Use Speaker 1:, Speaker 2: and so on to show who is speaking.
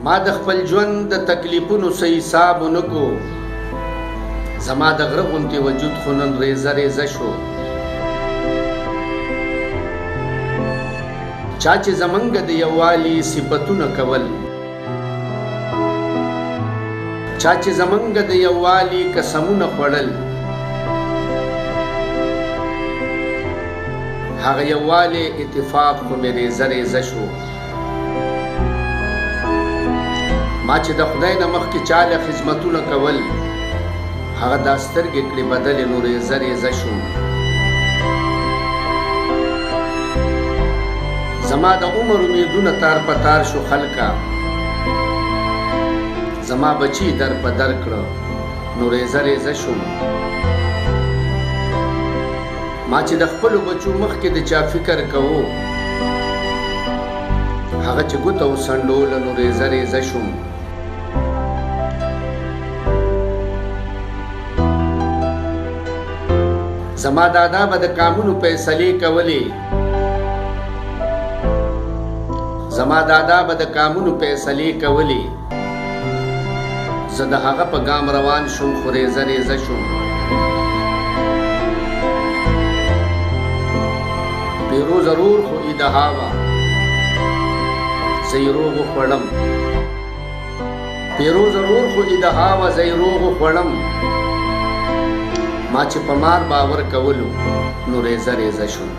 Speaker 1: ما د خپل ژوند د تکلیفونو څه حساب ونکو زما د غره غوندې وجود خو نن ریزه ریزه شو چا چې زمونږ د یووالي صفتونه کول چا چې زمونږ د یووالي قسمونه خوړل هغه یووالي اتفاق خو مې ریزه ریزه شو ما چې د خدای نه مخکې چاله خدمتونه کول هغه دا سترګې کړې بدلې نو ریزه ریزه شو زما د عمر امیدونه تار په تار شو خلکا زما بچی در په در کړه نو ریزه ریزه شو ما چې د خپلو بچو مخکې د چا فکر کوو هغه چې ګوته وسنډوله نو ریزه ریزه شوم زما دادا به د قانونو فیصلې کولې زما دادا به د قانونو فیصلې کولې زه د هغه په ګام روان شوم خو ریزه ریزه شوم پیرو ضرور خو ایدها وه زه یې روغ وخوړم پیرو ضرور خو ایدها وه زه یې روغ وخوړم ما چې په مار باور کولو نو ریزه ریزه شوم